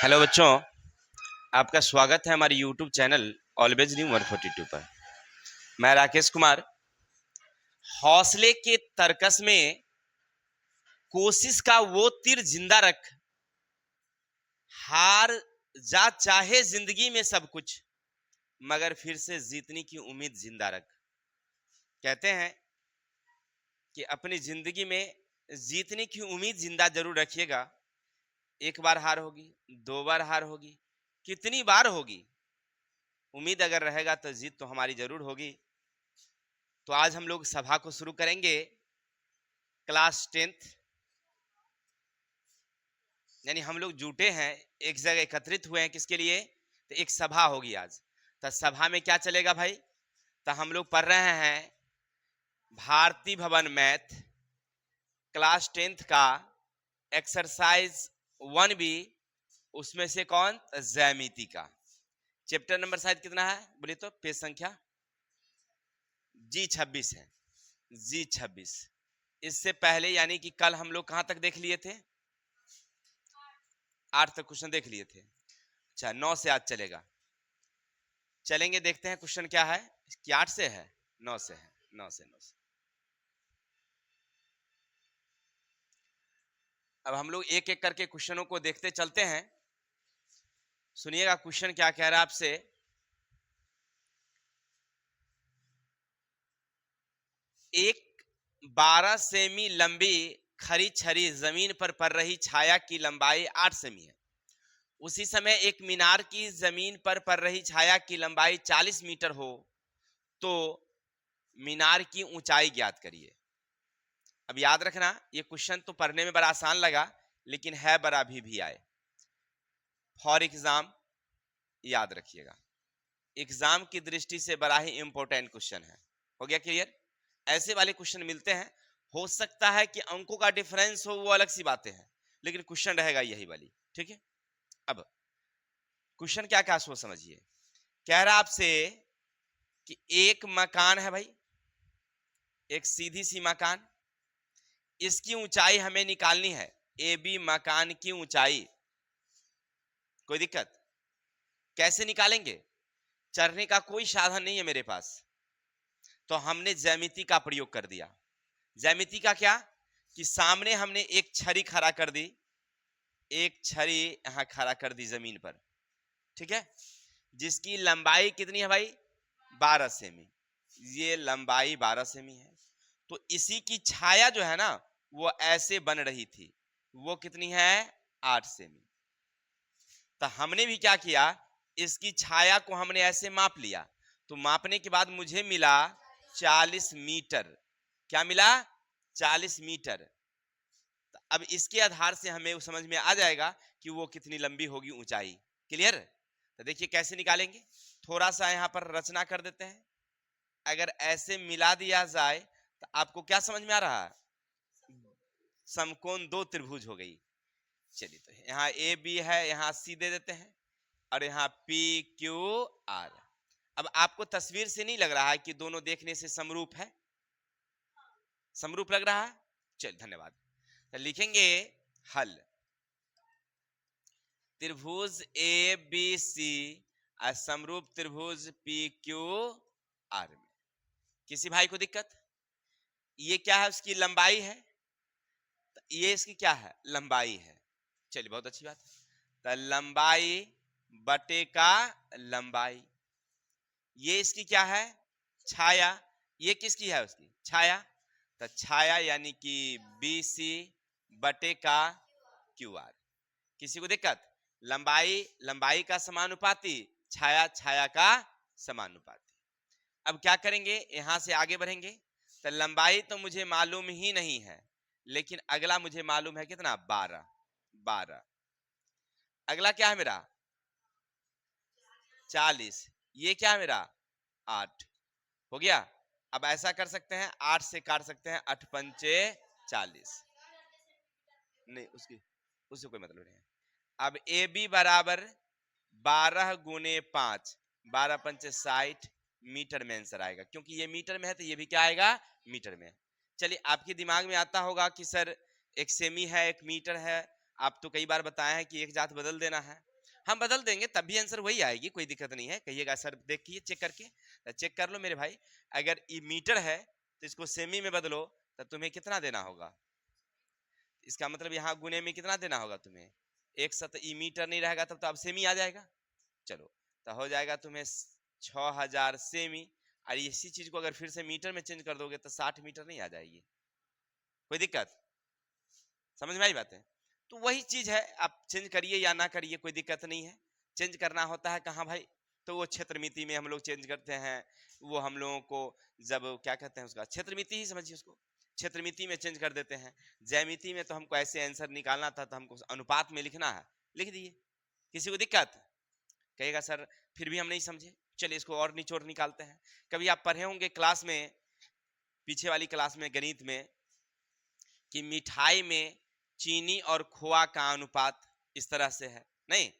Hello बच्चों, आपका स्वागत है हमारे यूट्यूब चैनल ऑलवेज न्यू 142 पर। मैं राकेश कुमार। हौसले के तरकस में कोशिश का वो तीर जिंदा रख, हार जा चाहे जिंदगी में सब कुछ, मगर फिर से जीतने की उम्मीद जिंदा रख। कहते हैं कि अपनी जिंदगी में जीतने की उम्मीद जिंदा जरूर रखिएगा। एक बार हार होगी, दो बार हार होगी, कितनी बार होगी, उम्मीद अगर रहेगा तो जीत तो हमारी जरूर होगी। तो आज हम लोग सभा को शुरू करेंगे। क्लास 10th यानी हम लोग जुटे हैं, एक जगह एकत्रित हुए हैं, किसके लिए? तो एक सभा होगी आज। तो सभा में क्या चलेगा भाई? तो हम लोग पढ़ रहे हैं भारती भवन मैथ क्लास 10th का एक्सरसाइज 1B। उसमें से कौन? ज्यामिति का चैप्टर नंबर शायद कितना है बोलिए तो? पेज संख्या G26 है। G26। इससे पहले यानी कि कल हम लोग कहां तक देख लिए थे? 8 तक क्वेश्चन देख लिए थे। अच्छा, 9 से आज चलेगा। चलेंगे, देखते हैं क्वेश्चन क्या है। कि 8 से है, 9 से है, 9 से। अब हम लोग एक एक करके क्वेश्चनों को देखते चलते हैं। सुनिएगा क्वेश्चन क्या कह रहा है आपसे। एक 12 सेमी लंबी खरी छरी जमीन पर पड़ रही छाया की लंबाई 8 सेमी है। उसी समय एक मीनार की जमीन पर पड़ रही छाया की लंबाई 40 मीटर हो तो मीनार की ऊंचाई ज्ञात करिए। अब याद रखना, ये क्वेश्चन तो पढ़ने में बड़ा आसान लगा, लेकिन है बड़ा भी आए। फॉर एग्जाम याद रखिएगा, एग्जाम की दृष्टि से बड़ा ही इंपॉर्टेंट क्वेश्चन है। हो गया क्लियर? ऐसे वाले क्वेश्चन मिलते हैं, हो सकता है कि अंकों का डिफरेंस हो, वो अलग सी बातें हैं, लेकिन क्वेश्चन रहेगा यही वाली। ठीक है, अब क्वेश्चन क्या क्या सोच समझिए। कह रहा आपसे कि एक मकान है भाई, एक सीधी सी मकान, इसकी ऊंचाई हमें निकालनी है। ए बी मकान की ऊंचाई, कोई दिक्कत? कैसे निकालेंगे? चढ़ने का कोई साधन नहीं है मेरे पास, तो हमने ज्यामिति का प्रयोग कर दिया। ज्यामिति का क्या? कि सामने हमने एक छड़ी खड़ा कर दी, एक छड़ी यहां खड़ा कर दी जमीन पर, ठीक है, जिसकी लंबाई कितनी है भाई? 12 सेमी। ये लंबाई 12 सेमी है। तो इसी की छाया जो है ना, वो ऐसे बन रही थी, वो कितनी है? 8 सेमी। तो हमने भी क्या किया, इसकी छाया को हमने ऐसे माप लिया। तो मापने के बाद मुझे मिला 40 मीटर। क्या मिला? 40 मीटर। तो अब इसके आधार से हमें समझ में आ जाएगा कि वो कितनी लंबी होगी ऊंचाई। क्लियर? तो देखिए कैसे निकालेंगे। थोड़ा सा यहां पर रचना कर देते हैं। अगर ऐसे मिला दिया जाए तो आपको क्या समझ में आ रहा है? समकोण दो त्रिभुज हो गई। चलिए, तो यहाँ ए बी है, यहाँ सी दे देते हैं, और यहाँ पी क्यू आर। अब आपको तस्वीर से नहीं लग रहा है कि दोनों देखने से समरूप है? समरूप लग रहा है? चल, धन्यवाद। तो लिखेंगे हल। त्रिभुज ए बी सी समरूप त्रिभुज पी क्यू आर में। किसी भाई को दिक्कत? ये क्या है? उसकी लंबाई है। तो ये इसकी क्या है? लंबाई है। चलिए, बहुत अच्छी बात है। तो लंबाई बटे का लंबाई, ये इसकी क्या है? छाया। ये किसकी है? उसकी छाया। तो छाया यानी कि बी सी बटे का क्यू आर। किसी को दिक्कत? लंबाई लंबाई का समानुपाती, छाया छाया का समानुपाती। अब क्या करेंगे, यहां से आगे बढ़ेंगे। तो लंबाई तो मुझे मालूम ही नहीं है, लेकिन अगला मुझे मालूम है कितना? 12। 12। अगला क्या है मेरा? 40। ये क्या है मेरा? 8। हो गया। अब ऐसा कर सकते हैं, 8 से काट सकते हैं, 8 पंचे 40। नहीं, उसकी उससे कोई मतलब नहीं है। अब ए बी बराबर 12 गुने 5, 12 पंचे 60 मीटर में आंसर आएगा। क्योंकि ये मीटर में है तो ये भी क्या आएगा? मीटर में। चलिए, आपके दिमाग में आता होगा कि सर एक सेमी है, एक मीटर है। आप तो कई बार बताए हैं कि एक जात बदल देना है। हम बदल देंगे तब भी आंसर वही आएगी, कोई दिक्कत नहीं है। कहिएगा सर देखिए चेक करके, तो चेक कर लो मेरे भाई। अगर ई मीटर है तो इसको सेमी में बदलो, तो तुम्हें कितना देना होगा? इसका मतलब यहाँ गुने में कितना देना होगा तुम्हें? 1 ई मीटर नहीं रहेगा तब तो अब सेमी आ जाएगा। चलो तो हो जाएगा तुम्हें 6000 सेमी। और इसी चीज को अगर फिर से मीटर में चेंज कर दोगे तो 60 मीटर नहीं आ जाएगी? कोई दिक्कत? समझ में आई बात है? तो वही चीज है, आप चेंज करिए या ना करिए कोई दिक्कत नहीं है। चेंज करना होता है कहाँ भाई? तो वो क्षेत्र मिति में हम लोग चेंज करते हैं। वो हम लोगों को जब क्या कहते हैं उसका, क्षेत्र मिति ही समझिए उसको, क्षेत्र मिति में चेंज कर देते हैं। ज्यामिति में तो हमको ऐसे आंसर निकालना था तो हमको अनुपात में लिखना है, लिख दिए। किसी को दिक्कत? कहेगा सर फिर भी हम नहीं समझे। चलिए इसको और निचोड़ निकालते हैं। कभी आप पढ़े होंगे क्लास में, पीछे वाली क्लास में गणित में, कि मिठाई में चीनी और खोआ का अनुपात इस तरह से है, नहीं?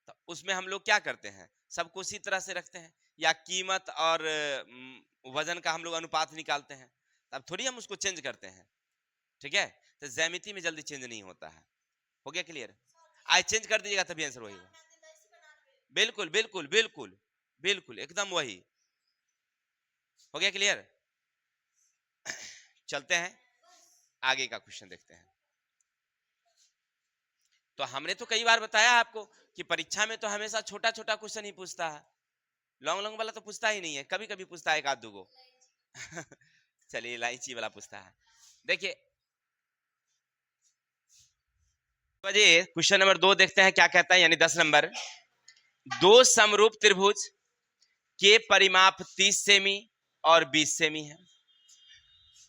तो उसमें हम लोग क्या करते हैं, सबको उसी तरह से रखते हैं। या कीमत और वजन का हम लोग अनुपात निकालते हैं, तब थोड़ी हम उसको चेंज करते हैं। ठीक है? तो ज्यामिति में जल्दी चेंज नहीं होता है। हो गया क्लियर? आज चेंज कर दीजिएगा तभी आंसर वही होगा। बिल्कुल बिल्कुल बिल्कुल बिल्कुल एकदम वही। हो गया क्लियर? चलते हैं आगे का क्वेश्चन देखते हैं। तो हमने तो कई बार बताया आपको कि परीक्षा में तो हमेशा छोटा छोटा क्वेश्चन ही पूछता है, लॉन्ग लॉन्ग वाला तो पूछता ही नहीं है। कभी कभी पूछता है एक आध दूगो। चलिए इलायची वाला पूछता है। देखिए क्वेश्चन नंबर 2 देखते हैं क्या कहता है, यानी 10 नंबर। दो समरूप त्रिभुज के परिमाप 30 सेमी और 20 सेमी है।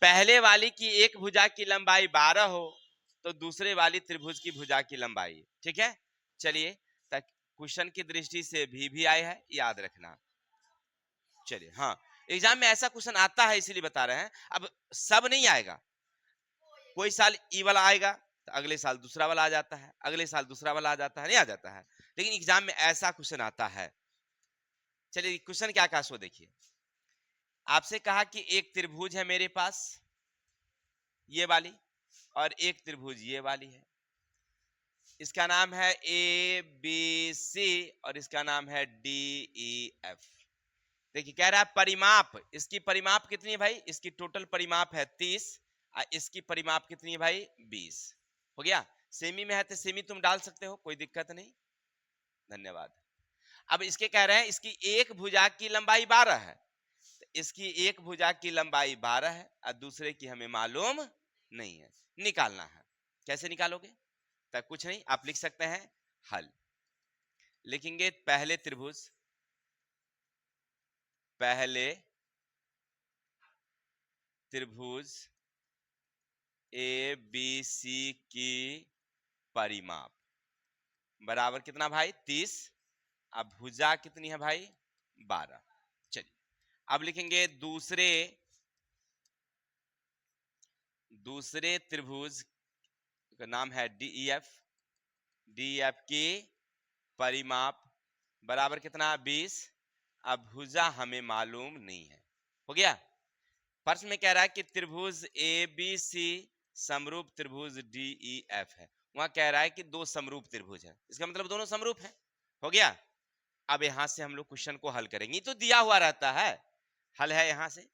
पहले वाली की एक भुजा की लंबाई 12 हो तो दूसरे वाली त्रिभुज की भुजा की लंबाई, ठीक है? चलिए तक क्वेश्चन की दृष्टि से भी आया है, याद रखना। चलिए हाँ, एग्जाम में ऐसा क्वेश्चन आता है इसीलिए बता रहे हैं। अब सब नहीं आएगा, कोई साल ई वाला आएगा तो अगले साल दूसरा वाला आ जाता है, अगले साल दूसरा वाला आ जाता है, नहीं आ जाता है, लेकिन एग्जाम में ऐसा क्वेश्चन आता है। चलिए क्वेश्चन क्या कहा सो देखिए। आपसे कहा कि एक त्रिभुज है मेरे पास ये वाली, और एक त्रिभुज ये वाली है। इसका नाम है ए बी सी और इसका नाम है डी ई एफ। देखिए कह रहा है परिमाप, इसकी परिमाप कितनी है भाई? इसकी टोटल परिमाप है 30 और इसकी परिमाप कितनी है भाई? 20। हो गया? सेमी में है तो सेमी तुम डाल सकते हो, कोई दिक्कत नहीं। धन्यवाद। अब इसके कह रहे हैं इसकी एक भुजा की लंबाई 12 है, तो इसकी एक भुजा की लंबाई 12 है और दूसरे की हमें मालूम नहीं है, निकालना है। कैसे निकालोगे? तो कुछ नहीं, आप लिख सकते हैं हल। लिखेंगे पहले त्रिभुज ए बी सी की परिमाप बराबर कितना भाई? 30। अब भुजा कितनी है भाई? 12। चलिए अब लिखेंगे दूसरे त्रिभुज का नाम है डीईएफ की परिमाप बराबर कितना? 20। अब भुजा हमें मालूम नहीं है। हो गया? प्रश्न में कह रहा है कि त्रिभुज ए बी सी समरूप त्रिभुज डी ई एफ है। वहां कह रहा है कि दो समरूप त्रिभुज है, इसका मतलब दोनों समरूप है। हो गया? अब यहां से हम लोग क्वेश्चन को हल करेंगे, तो दिया हुआ रहता है, हल है। यहां से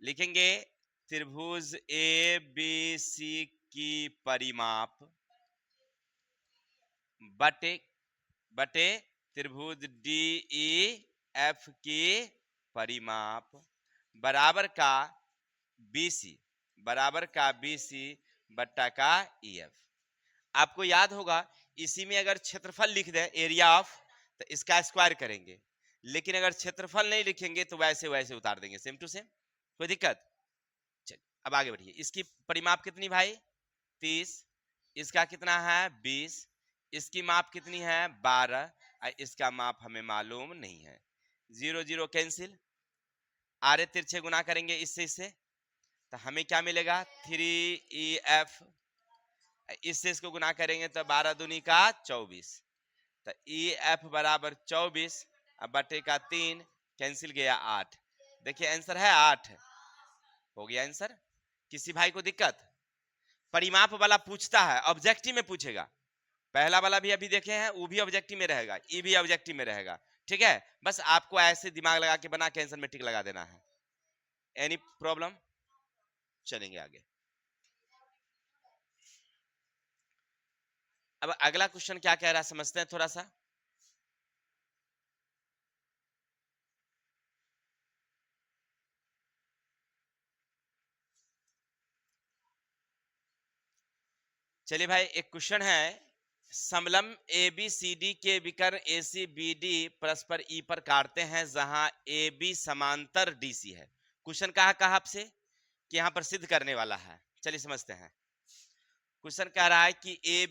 लिखेंगे त्रिभुज ए बी सी की परिमाप बटे त्रिभुज डी ई एफ की परिमाप बराबर का बीसी बट्टा का ईएफ। आपको याद होगा इसी में अगर क्षेत्रफल लिख दे एरिया ऑफ, तो इसका स्क्वायर करेंगे, लेकिन अगर क्षेत्रफल नहीं लिखेंगे तो वैसे वैसे उतार देंगे, सेम टू सेम। कोई दिक्कत? चलिए अब आगे बढ़िए। इसकी परिमाप कितनी भाई? 30। इसका कितना है? 20। इसकी माप कितनी है? 12। और इसका माप हमें मालूम नहीं है। 0 0 कैंसिल, आरे तिरछे गुना करेंगे इससे तो हमें क्या मिलेगा? 3EF। इससे इसको गुना करेंगे तो 12 दूनी का 24, तो EF बराबर 24 बटे का 3 कैंसिल गया 8। देखिए आंसर है 8। हो गया आंसर। किसी भाई को दिक्कत? परिमाप वाला पूछता है, ऑब्जेक्टिव में पूछेगा, पहला वाला भी अभी देखे हैं, वो भी ऑब्जेक्टिव में रहेगा, ई भी ऑब्जेक्टिव में रहेगा। ठीक है, बस आपको ऐसे दिमाग लगा के बना के आंसर में टिक लगा देना है। Any problem? चलेंगे आगे। अब अगला क्वेश्चन क्या कह रहा है समझते हैं थोड़ा सा। चलिए भाई, एक क्वेश्चन है, समलंब ए बी सी डी के विकर्ण ए सी बी डी परस्पर ई पर काटते हैं जहां ए बी समांतर डी सी है। क्वेश्चन कहा आपसे कि यहां पर सिद्ध करने वाला है। चलिए समझते हैं। क्वेश्चन कह रहा है कि ए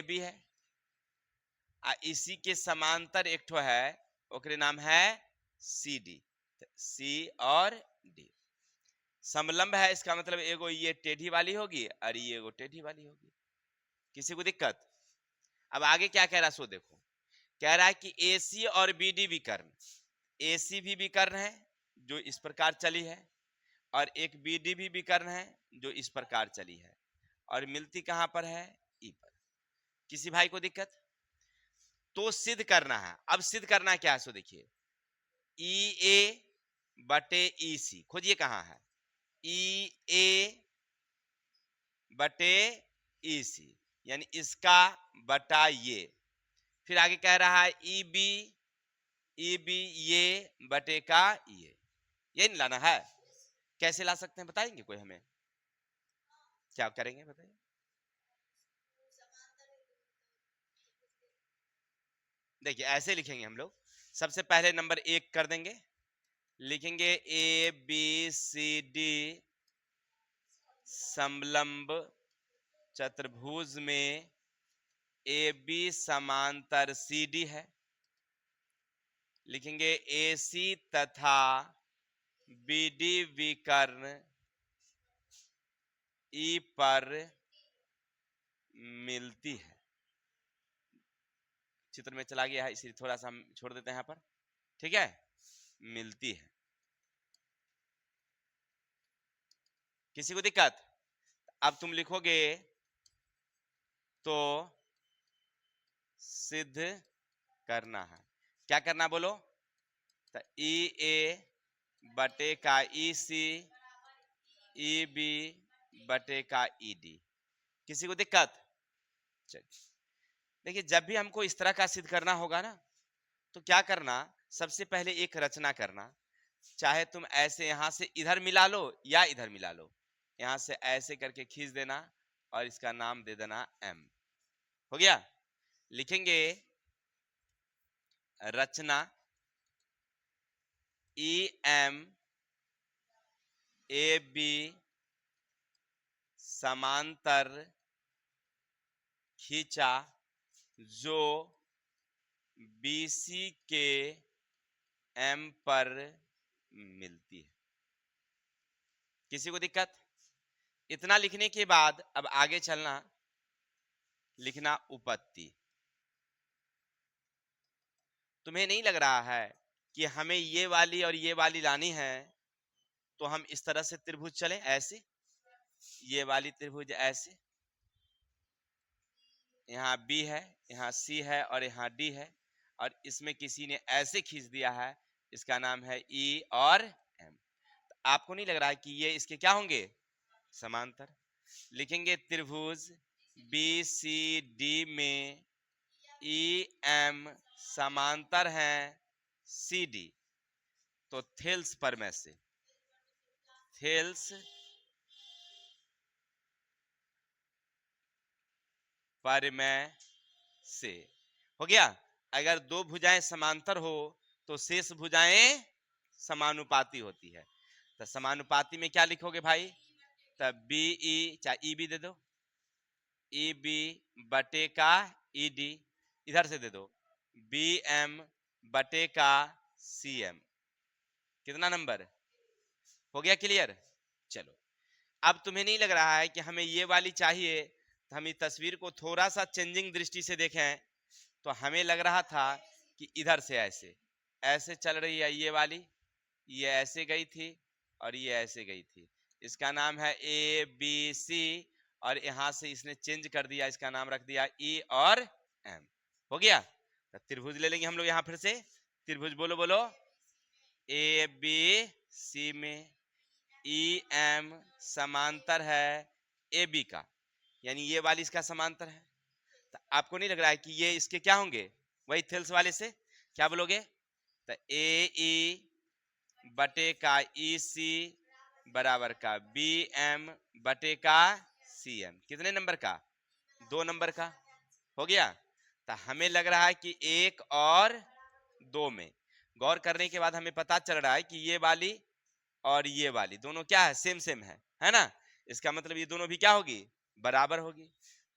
बी है, इसी के समांतर एक ठो है, ओकरे नाम है सी डी। सी और डी समलंब है, इसका मतलब एगो ये टेढ़ी वाली होगी और ये एगो टेढ़ी वाली होगी। किसी को दिक्कत? अब आगे क्या कह रहा है सो देखो। कह रहा है कि एसी और बीडी विकर्ण, एसी भी विकर्ण है जो इस प्रकार चली है, और एक बीडी भी विकर्ण है जो इस प्रकार चली है, और मिलती कहां पर है? ई पर। किसी भाई को दिक्कत? तो सिद्ध करना है। अब सिद्ध करना क्या है सो देखिए, ई ए बटे ई सी खोजिए कहां है। ई ए बटे ई सी यानी इसका बटा ये। फिर आगे कह रहा है ई बी ये बटे का ये। ये नहीं लाना है? कैसे ला सकते हैं बताएंगे कोई हमें? क्या करेंगे बताइए। देखिए ऐसे लिखेंगे हम लोग। सबसे पहले नंबर 1 कर देंगे, लिखेंगे ए बी सी डी समलंब चतुर्भुज में ए बी समांतर सी डी है। लिखेंगे ए सी तथा बी डी विकर्ण ई पर मिलती है। चित्र में चला गया है इसलिए थोड़ा सा हम छोड़ देते हैं यहाँ पर। ठीक है, मिलती है। किसी को दिक्कत? अब तुम लिखोगे तो सिद्ध करना है। क्या करना बोलो? तो ई ए बटे का ई सी ई बी बटे का ई डी। किसी को दिक्कत? चलिए देखिए, जब भी हमको इस तरह का सिद्ध करना होगा ना, तो क्या करना, सबसे पहले एक रचना करना। चाहे तुम ऐसे यहां से इधर मिला लो या इधर मिला लो, यहां से ऐसे करके खींच देना और इसका नाम दे देना एम। हो गया? लिखेंगे रचना ई एम ए बी समांतर खींचा जो बीसी के एम पर मिलती है। किसी को दिक्कत? इतना लिखने के बाद अब आगे चलना, लिखना उपपत्ति। तुम्हें नहीं लग रहा है कि हमें ये वाली और ये वाली लानी है, तो हम इस तरह से त्रिभुज चले, ऐसे ये वाली त्रिभुज ऐसे, यहाँ बी है, यहाँ सी है और यहाँ डी है, और इसमें किसी ने ऐसे खींच दिया है, इसका नाम है ई और एम। तो आपको नहीं लग रहा है कि ये इसके क्या होंगे? समांतर। लिखेंगे त्रिभुज बी सी डी में ई एम समांतर हैं सी डी, तो थेल्स पर में से, थेल्स पर में से। हो गया? अगर दो भुजाएं समांतर हो तो शेष भुजाएं समानुपाती होती है। तो समानुपाती में क्या लिखोगे भाई? तब बी ई, चाहे ई बी दे दो, ई बी बटे का ई डी, इधर से दे दो बी एम बटे का सी एम। कितना नंबर हो गया? क्लियर? चलो, अब तुम्हें नहीं लग रहा है कि हमें ये वाली चाहिए, तो हम इस तस्वीर को थोड़ा सा चेंजिंग दृष्टि से देखें, तो हमें लग रहा था कि इधर से ऐसे ऐसे चल रही है ये वाली, ये ऐसे गई थी और ये ऐसे गई थी। इसका नाम है ए बी सी, और यहां से इसने चेंज कर दिया, इसका नाम रख दिया ई और एम। हो गया। तो त्रिभुज ले लेंगे हम लोग यहां फिर से। त्रिभुज बोलो बोलो। ए बी सी में ई एम समांतर है ए बी का, यानी ये वाली इसका समांतर है। तो आपको नहीं लग रहा है कि ये इसके क्या होंगे, वही थेल्स वाले से क्या बोलोगे, तो ए ई बटे का ई सी बराबर का बी एम बटे का सी एम। कितने नंबर का, 2 नंबर का। हो गया। तो हमें लग रहा है कि 1 और 2 में गौर करने के बाद हमें पता चल रहा है कि ये वाली और ये वाली दोनों क्या है, सेम सेम है ना। इसका मतलब ये दोनों भी क्या होगी, बराबर होगी।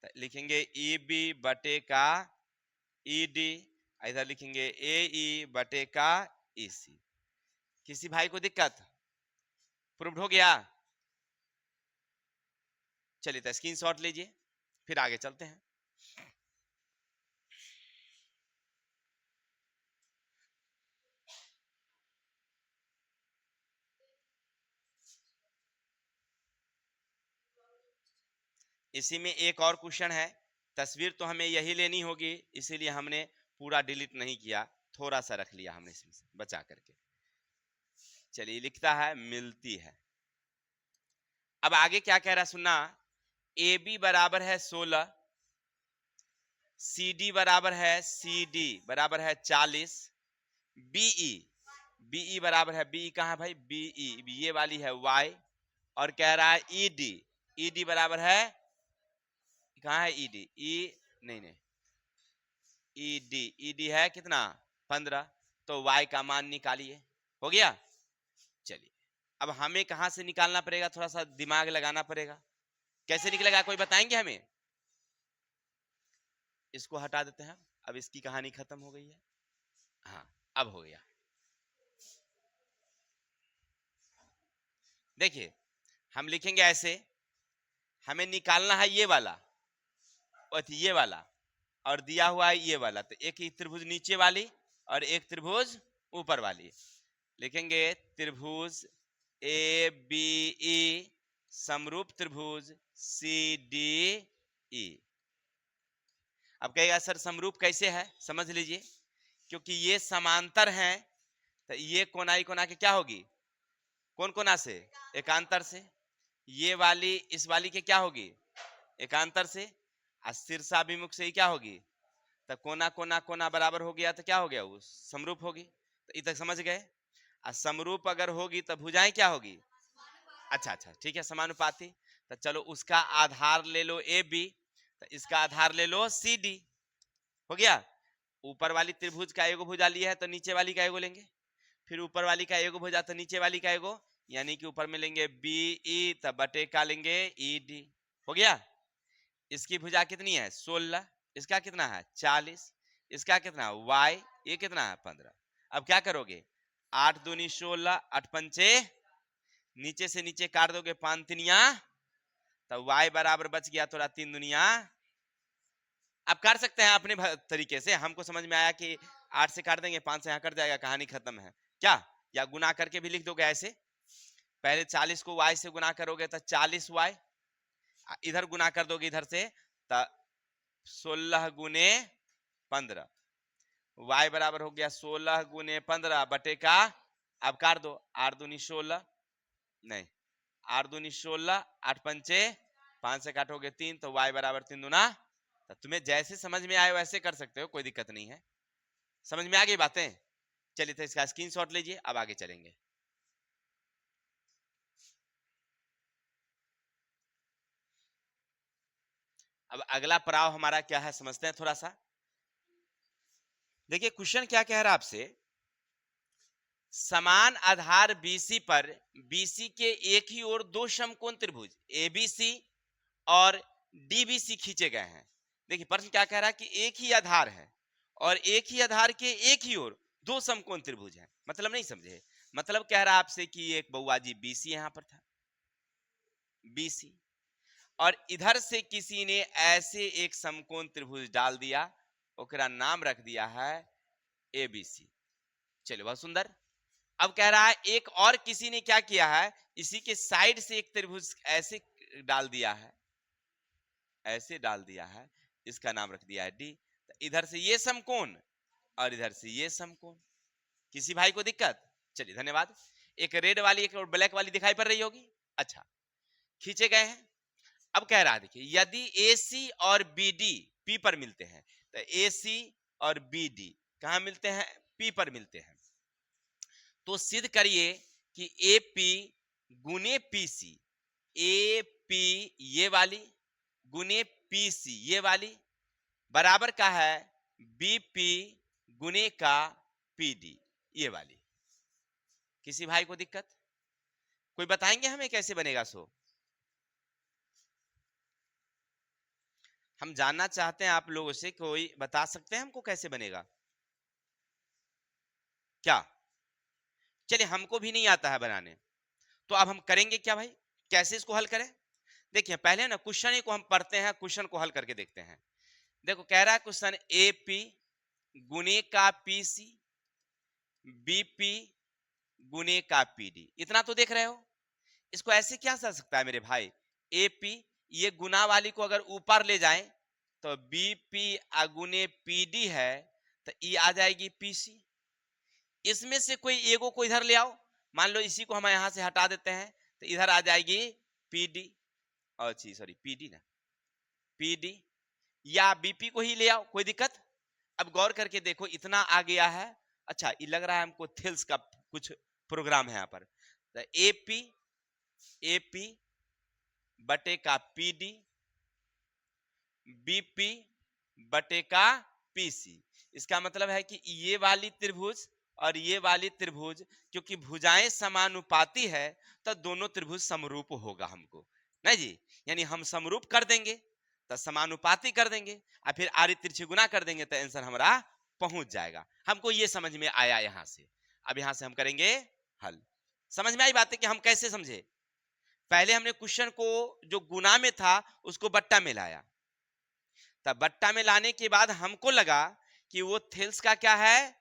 तो लिखेंगे ई बी बटे का ई डी, इधर लिखेंगे ए ई बटे का ई सी। किसी भाई को दिक्कत, प्रूव्ड हो गया। चलिए तो स्क्रीनशॉट लीजिए, फिर आगे चलते हैं। इसी में एक और क्वेश्चन है। तस्वीर तो हमें यही लेनी होगी, इसीलिए हमने पूरा डिलीट नहीं किया, थोड़ा सा रख लिया हमने इसमें से बचा करके। चलिए लिखता है मिलती है। अब आगे क्या कह रहा है सुनना। ए बी बराबर है 16, सी डी बराबर है सी डी बराबर है 40, बीई बीई बराबर है, बीई कहाँ है भाई, बीई ये वाली है वाई, और कह रहा है ईडी ईडी बराबर है, कहाँ है ईडी, ई नहीं नहीं, ईडी है कितना 15, तो y का मान निकालिए। हो गया। चलिए अब हमें कहां से निकालना पड़ेगा, थोड़ा सा दिमाग लगाना पड़ेगा। कैसे निकलेगा कोई बताएंगे हमें। इसको हटा देते हैं, अब इसकी कहानी खत्म हो गई है। हाँ अब हो गया। देखिए हम लिखेंगे ऐसे, हमें निकालना है ये वाला और ये वाला, और दिया हुआ है ये वाला। तो एक ही त्रिभुज नीचे वाली और एक त्रिभुज ऊपर वाली। लिखेंगे त्रिभुज ए बी ई समरूप त्रिभुज सी डी ई। अब कहेगा सर समरूप कैसे है, समझ लीजिए। क्योंकि ये समांतर हैं, तो ये कोनाई कोना के क्या होगी, कौन कोना से, एकांतर से। ये वाली इस वाली के क्या होगी, एकांतर से। और शीर्षाभिमुख से ही क्या होगी, तो कोना कोना कोना बराबर हो गया, तो क्या हो गया, वो समरूप होगी। तो इधर समझ गए। और समरूप अगर होगी तो भुजाएं क्या होगी, अच्छा अच्छा ठीक है, समानुपाती। तो चलो उसका आधार ले लो ए बी, तो इसका आधार ले लो सी डी। हो गया। ऊपर वाली त्रिभुज का एगो भुजा लिया है तो नीचे वाली का एगो लेंगे, फिर ऊपर वाली का एगो भुजा तो नीचे वाली का एगो, यानी कि ऊपर में लेंगे बी ई तो बटे का लेंगे ई डी। हो गया। इसकी भुजा कितनी है 16, इसका कितना है 40, इसका कितना y, ये कितना है 15। अब क्या करोगे, 8 दूनी 16, 8 पंचे, नीचे से नीचे काट दोगे 5 तिनिया, तो y बराबर बच गया थोड़ा 3 दुनिया। अब काट सकते हैं अपने तरीके से, हमको समझ में आया कि 8 से काट देंगे 5 से यहाँ कट जाएगा, कहानी खत्म है क्या। या गुना करके भी लिख दोगे ऐसे, पहले 40 को y से गुना करोगे तो 40y, इधर गुना कर दोगे इधर से तो 16 गुने 15, y बराबर हो गया 16 गुने 15 बटे का, अब काट दो 8 दूनी 16, नहीं 8 दूनी 16, 8 पंचे 5 से काटोगे 3, तो y बराबर 3 दूना। तो तुम्हें जैसे समझ में आए वैसे कर सकते हो, कोई दिक्कत नहीं है। समझ में आ गई बातें। चलिए तो इसका स्क्रीनशॉट लीजिए, अब आगे चलेंगे। अब अगला पड़ाव हमारा क्या है समझते हैं थोड़ा सा। देखिए क्वेश्चन क्या कह रहा है आपसे, समान आधार बीसी पर बीसी के एक ही ओर दो समकोण त्रिभुज एबीसी और डीबीसी खींचे गए हैं। देखिए प्रश्न क्या कह रहा है कि एक ही आधार है और एक ही आधार के एक ही ओर दो समकोण त्रिभुज हैं। मतलब नहीं समझे, मतलब कह रहा है आपसे कि एक बउआ जी बीसी यहां पर था, बीसी, और इधर से किसी ने ऐसे एक समकोण त्रिभुज डाल दिया, ओकरा नाम रख दिया है एबीसी। चलिए बहुत सुंदर। अब कह रहा है एक और किसी ने क्या किया है, इसी के साइड से एक त्रिभुज ऐसे डाल दिया है, ऐसे डाल दिया है, इसका नाम रख दिया है डी। तो इधर से ये समकोण और इधर से ये समकोण। किसी भाई को दिक्कत? चलिए धन्यवाद। एक रेड वाली एक और ब्लैक वाली दिखाई पड़ रही होगी। अच्छा, खींचे गए हैं। अब कह रहा है देखिए, यदि AC और BD P पर मिलते हैं, तो AC और BD कहां मिलते हैं? P पर मिलते हैं। तो सिद्ध करिए कि AP गुने PC, AP ये वाली गुने PC ये वाली बराबर का है BP गुने का PD ये वाली। किसी भाई को दिक्कत? कोई बताएंगे हमें कैसे बनेगा? सो हम जानना चाहते हैं आप लोगों से, कोई बता सकते हैं हमको कैसे बनेगा क्या? चलिए, हमको भी नहीं आता है बनाने, तो अब हम करेंगे क्या भाई? कैसे इसको हल करें? देखिए, पहले ना क्वेश्चन को हम पढ़ते हैं, क्वेश्चन को हल करके देखते हैं। देखो, कह रहा है क्वेश्चन AP गुने का PC, BP गुने का PD, इतना तो देख रहे हो। इसको ऐसे क्या चल सकता है मेरे भाई? AP ये गुना वाली को अगर ऊपर ले जाएं तो BP अगुने PD है, तो ये आ जाएगी PC। इसमें से कोई एगो को इधर ले आओ, मान लो इसी को हम यहां से हटा देते हैं, तो इधर आ जाएगी PD, अच्छी सॉरी PD ना, PD या BP को ही ले आओ, कोई दिक्कत? अब गौर करके देखो, इतना आ गया है। अच्छा, ये लग रहा है हमको थेल्स का कुछ प्रोग्राम है यहाँ पर। तो AP बटे का PD, BP बटे का PC। इसका मतलब है कि ये वाली त्रिभुज और ये वाली त्रिभुज, क्योंकि भुजाएं समानुपाती है, तो दोनों त्रिभुज समरूप होगा हमको, नहीं जी? यानी हम समरूप कर देंगे तो समानुपाती कर देंगे, और फिर आरी तिरछी गुना कर देंगे, तो आंसर हमारा पहुंच जाएगा। हमको ये समझ में आया यहां से। अब यहां से हम करेंगे हल। समझ में आई बातें कि हम कैसे समझे? पहले हमने क्वेश्चन को जो गुना में था उसको बट्टा में लाया, तब बट्टा में लाने के बाद हमको लगा कि वो थेल्स का क्या है?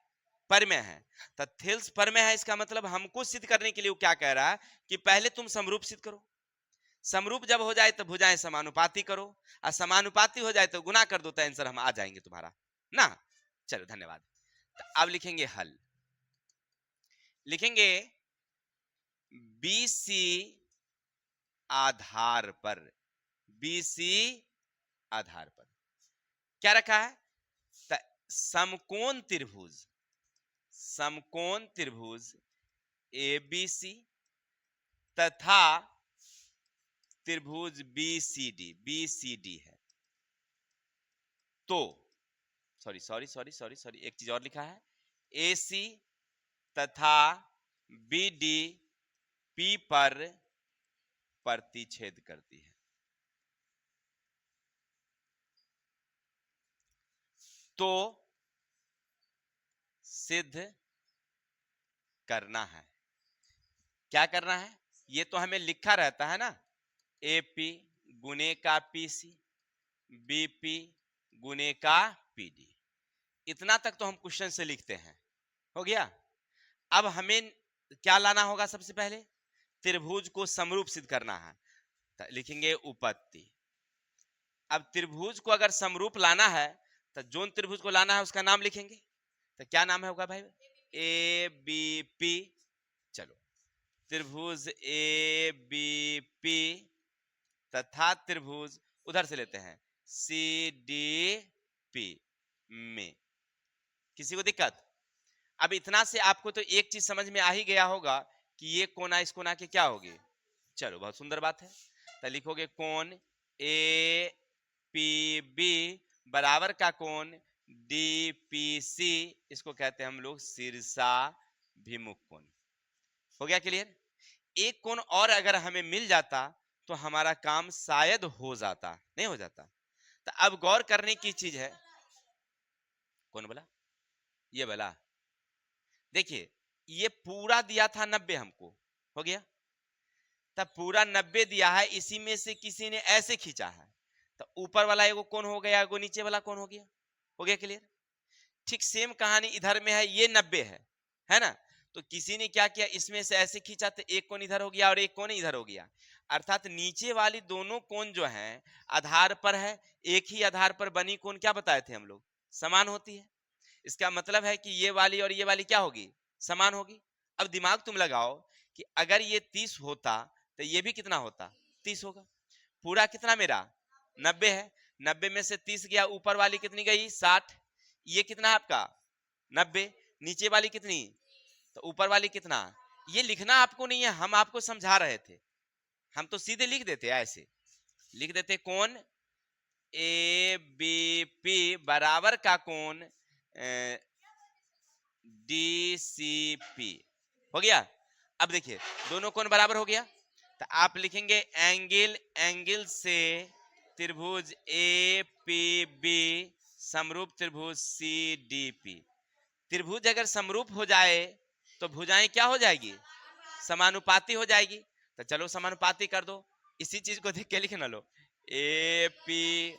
परमेय है। तो थेल्स परमेय है, इसका मतलब हमको सिद्ध करने के लिए वो क्या कह रहा है कि पहले तुम समरूप सिद्ध करो। समरूप जब हो जाए तो भुजाएं समानुपाती करो, और समानुपाती हो जाए तो गुना कर दो, तो आंसर हम आ जाएंगे तुम्हारा ना। चलो धन्यवाद। तो अब लिखेंगे हल। लिखेंगे BC आधार पर, BC आधार पर क्या रखा है? समकोण त्रिभुज, समकोण त्रिभुज ABC तथा त्रिभुज BCD, BCD है। तो sorry sorry sorry sorry sorry एक चीज और लिखा है, AC तथा BD P पर प्रतिच्छेद करती है। तो सिद्ध करना है। क्या करना है? ये तो हमें लिखा रहता है ना, AP गुने का PC, BP गुने का PD, इतना तक तो हम क्वेश्चन से लिखते हैं, हो गया। अब हमें क्या लाना होगा? सबसे पहले त्रिभुज को समरूप सिद्ध करना है, तो लिखेंगे उपपत्ति। अब त्रिभुज को अगर समरूप लाना है, तो जोन त्रिभुज को लाना है उसका नाम लिखेंगे, तो क्या नाम है होगा भाई? ABP। चलो, त्रिभुज ABP तथा त्रिभुज उधर से लेते हैं CDP में। किसी को दिक्कत? अब इतना से आपको तो एक चीज समझ में आ ही गया होगा कि ये कोना इस कोना के क्या होगी। चलो, बहुत सुंदर बात है। तो लिखोगे कोण APB बराबर का कोण DPC, इसको कहते हैं हम लोग शीर्षाभिमुख कोण। हो गया क्लियर? एक कोण और अगर हमें मिल जाता तो हमारा काम शायद हो जाता, नहीं हो जाता। तो अब गौर करने की चीज है। कौन बोला? ये बोला। देखिए, ये पूरा दिया था 90 हमको, हो गया। तब पूरा 90 दिया है, इसी में से किसी ने ऐसे खींचा है, तो ऊपर वाला एगो कौन हो गया, एगो नीचे वाला कौन हो गया। हो गया क्लियर? ठीक सेम कहानी इधर में है, ये 90 है ना। तो किसी ने क्या किया, इसमें से ऐसे खींचा तो एक कौन इधर हो गया और एक कौन इधर हो गया। अर्थात नीचे वाली दोनों कोण जो हैं आधार पर है, एक ही आधार पर बनी कोण क्या बताए थे हम लोग, समान होती है। इसका मतलब है कि ये वाली और ये वाली क्या होगी, समान होगी। अब दिमाग तुम लगाओ कि अगर ये 30 होता तो ये भी कितना होता, 30 होगा। पूरा कितना मेरा 90 है, 90 में से 30 गया, ऊपर वाली कितनी गई 60, ये कितना है आपका 90, नीचे वाली कितनी, तो ऊपर वाली कितना। ये लिखना आपको नहीं है, हम आपको समझा रहे थे। हम तो सीधे लिख देते, ऐसे लिख देते कौन ए बी पी बराबर का कौन डी सी पी हो गया। अब देखिए दोनों कोण बराबर हो गया, तो आप लिखेंगे एंगल, एंगल से त्रिभुज ए पी बी समरूप त्रिभुज सी डी पी। त्रिभुज अगर समरूप हो जाए तो भुजाएं क्या हो जाएगी, समानुपाती हो जाएगी। तो चलो समानुपाती कर दो, इसी चीज को देख के लिख ना लो, ए पी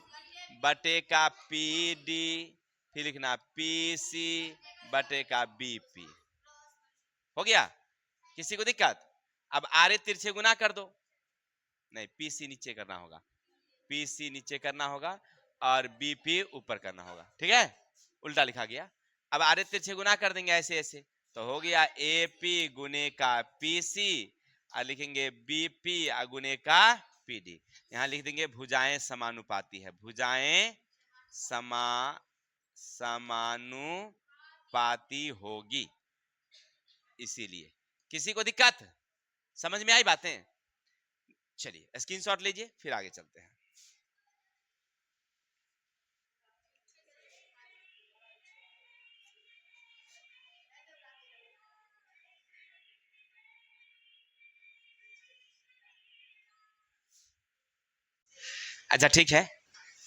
बटे का पी डी, फिर लिखना पी सी बटे का बी पी। हो गया, किसी को दिक्कत। अब आरे तिरछे गुना कर दो, नहीं पी सी नीचे करना होगा, पी सी नीचे करना होगा और बी पी ऊपर करना होगा, ठीक है, उल्टा लिखा गया। अब आरे तिरछे गुना कर देंगे ऐसे ऐसे, तो हो गया ए पी गुने का पी सी और लिखेंगे बी पी गुने का पी डी। यहां लिख देंगे भुजाएं समानुपाती है, भुजाएं समानुपाती होगी, इसीलिए। किसी को दिक्कत, समझ में आई बातें। चलिए स्क्रीनशॉट लीजिए, फिर आगे चलते हैं। अच्छा ठीक है,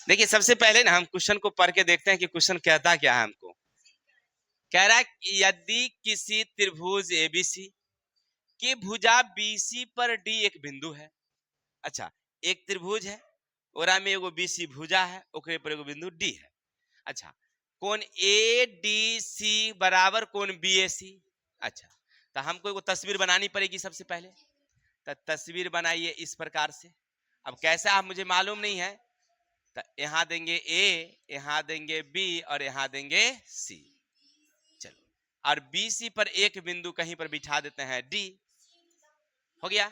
देखिए सबसे पहले ना हम क्वेश्चन को पढ़ के देखते हैं कि क्वेश्चन कहता क्या है हमको। कह रहा है कि यदि किसी त्रिभुज एबीसी की भुजा बीसी पर डी एक बिंदु है। अच्छा, एक त्रिभुज है, ओरा में एगो बीसी भुजा है, ओकरे पर एगो बिंदु डी है। अच्छा, कोण ए डी सी बराबर कोण बी ए सी। अच्छा, तो हमको एगो तस्वीर बनानी पड़ेगी सबसे पहले, तो तस्वीर बनाइए इस प्रकार से। अब कैसा आप मुझे मालूम नहीं है, तो यहां देंगे ए, यहां देंगे बी और यहां देंगे सी। चलो, और बी सी पर एक बिंदु कहीं पर बिठा देते हैं डी। हो गया।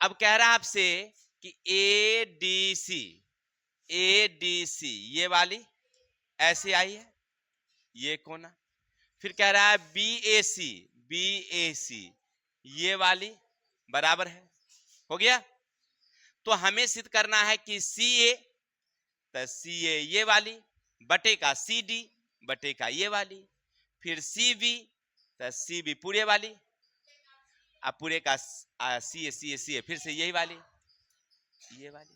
अब कह रहा है आपसे कि A D C, A D C ये वाली ऐसे आई है, ये कोना। फिर कह रहा है बी ए सी, बी ए सी ये वाली बराबर है। हो गया। तो हमें सिद्ध करना है कि सी ए, तो सी ए ये वाली बटे का सी डी बटे का ये वाली, फिर सी बी, तो सी बी पूरे वाली, अब पूरे का सी ए सी ए सी ए फिर से यही वाली, ये वाली।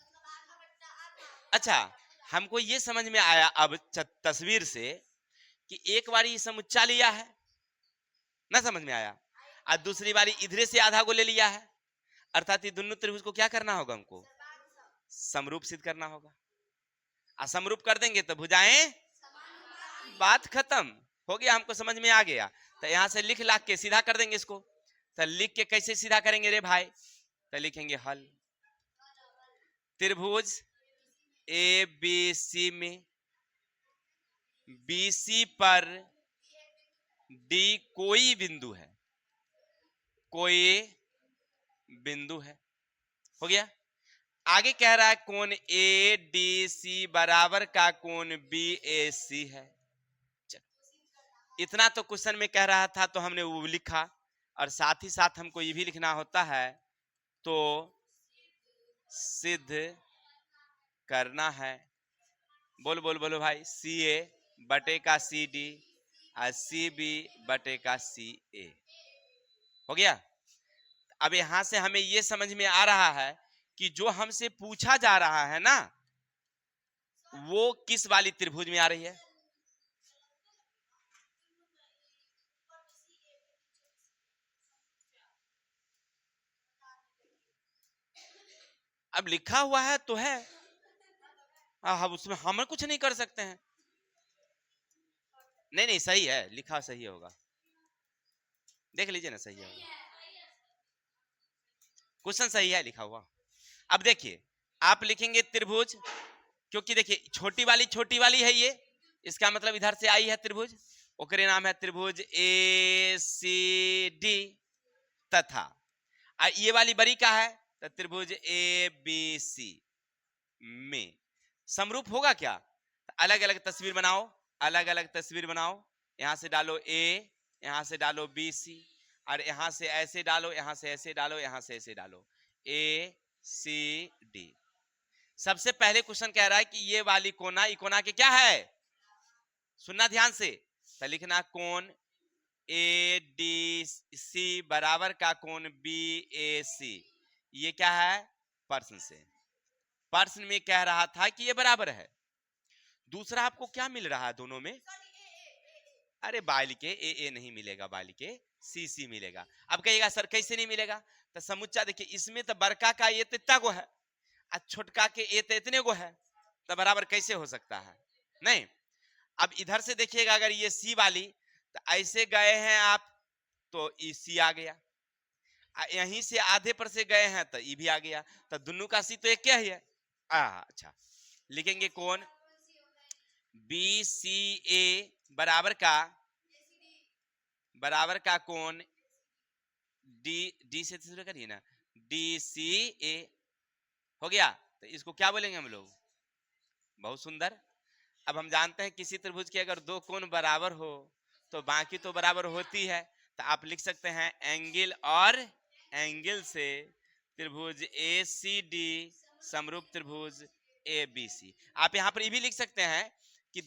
अच्छा, हमको ये समझ में आया अब तस्वीर से कि एक बारी समुच्चा लिया है ना, समझ में आया, और दूसरी बारी इधरे से आधा को ले लिया है, अर्थात ये दोनों त्रिभुज को क्या करना होगा, हमको समरूप सिद्ध करना होगा। असमरूप कर देंगे तो भुजाएं, बात खत्म हो गया, हमको समझ में आ गया। तो यहां से लिख लाख के सीधा कर देंगे इसको। तो लिख के कैसे सीधा करेंगे रे भाई, तो लिखेंगे हल। त्रिभुज ए बी सी में बीसी पर डी कोई बिंदु है, कोई बिंदु है। हो गया। आगे कह रहा है कोण ए डी सी बराबर का कोण बी ए सी है। चलो, इतना तो क्वेश्चन में कह रहा था तो हमने वो लिखा, और साथ ही साथ हमको ये भी लिखना होता है, तो सिद्ध करना है। बोल बोल बोलो भाई, सी ए बटे का सी डी और सी बी बटे का सी ए। हो गया। अब यहां से हमें यह समझ में आ रहा है कि जो हमसे पूछा जा रहा है ना, वो किस वाली त्रिभुज में आ रही है। अब लिखा हुआ है तो है, अब उसमें हम कुछ नहीं कर सकते हैं। नहीं नहीं सही है, लिखा सही होगा, देख लीजिए ना, सही होगा, क्वेश्चन सही है लिखा हुआ। अब देखिए आप लिखेंगे त्रिभुज, क्योंकि देखिए छोटी वाली है ये, इसका मतलब इधर से आई है त्रिभुज, ओकरे नाम है त्रिभुज ए सी डी, तथा ये वाली बड़ी का है तो त्रिभुज ए बी सी में समरूप होगा क्या? अलग अलग तस्वीर बनाओ, अलग अलग तस्वीर बनाओ, यहां से डालो ए, यहां से डालो बी सी, और यहां से ऐसे डालो, यहां से ऐसे डालो, यहां से ऐसे डालो, ए सी डी। सबसे पहले क्वेश्चन कह रहा है कि ये वाली कोना, ये कोना के क्या है, सुनना ध्यान से, तो लिखना कोण ए डी सी बराबर का कोण बी ए सी, ये क्या है, प्रश्न से, प्रश्न में कह रहा था कि ये बराबर है। दूसरा आपको क्या मिल रहा है दोनों में, अरे बाल के ए नहीं मिलेगा, बाल के सी सी मिलेगा। अब कहिएगा सर कैसे नहीं मिलेगा, तो समुच्चा देखिए, इसमें तो बड़का का ये तो इतना गो है और छोटका के ए तो इतने गो है, तो बराबर कैसे हो सकता है, नहीं। अब इधर से देखिएगा, अगर ये सी वाली तो ऐसे गए हैं आप तो ई सी आ गया, यहीं से आधे पर से गए हैं तो ई भी आ गया, तो दोनों का सी तो एक क्या है। अच्छा, लिखेंगे कौन बी सी ए बराबर का कौन डी, डी से शुरू करिए ना, डी सी ए हो गया, तो इसको क्या बोलेंगे हम लोग, बहुत सुंदर। अब हम जानते हैं किसी त्रिभुज के अगर दो कोण बराबर हो तो बाकी तो बराबर होती है, तो आप लिख सकते हैं एंगल और एंगल से त्रिभुज ए सी डी समरूप त्रिभुज ए बी सी। आप यहां पर ये भी लिख सकते हैं कि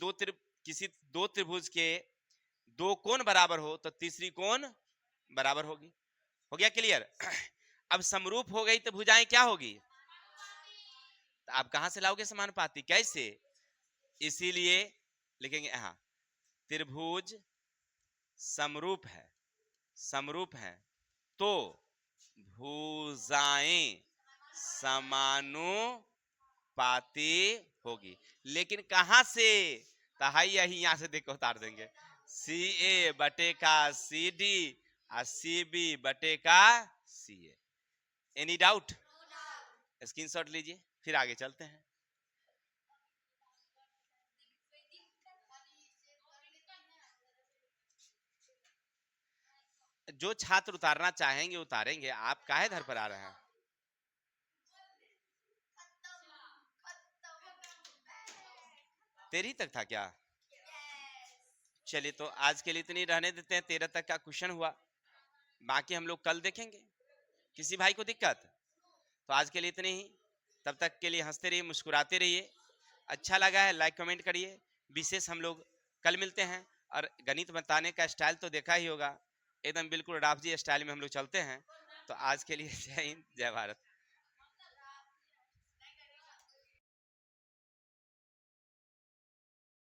किसी दो त्रिभुज के दो कोण बराबर हो तो तीसरी कोण बराबर होगी। हो गया क्लियर? अब समरूप हो गई तो भुजाएं क्या होगी, तो आप कहां से लाओगे समानुपाती, कैसे, इसीलिए लिखेंगे यहां त्रिभुज समरूप है तो भुजाएं समानुपाती होगी। लेकिन कहां से, तो हाई यही यहां से देखो उतार देंगे, सी ए बटे का सी डी और सी बी बटे का सी ए। एनी डाउट, स्क्रीनशॉट लीजिए, फिर आगे चलते हैं। जो छात्र उतारना चाहेंगे उतारेंगे, आप काहे धर पर आ रहे हैं। तेरी तक था क्या, चलिए तो आज के लिए इतनी रहने देते हैं, 13 तक का क्वेश्चन हुआ, बाकी हम लोग कल देखेंगे। किसी भाई को दिक्कत, तो आज के लिए इतनी ही, तब तक के लिए हंसते रहिए, मुस्कुराते रहिए, अच्छा लगा है लाइक कमेंट करिए। विशेष हम लोग कल मिलते हैं, और गणित बताने का स्टाइल तो देखा ही होगा, एकदम बिल्कुल राव जी स्टाइल में हम लोग चलते हैं। तो आज के लिए जय हिंद जय भारत।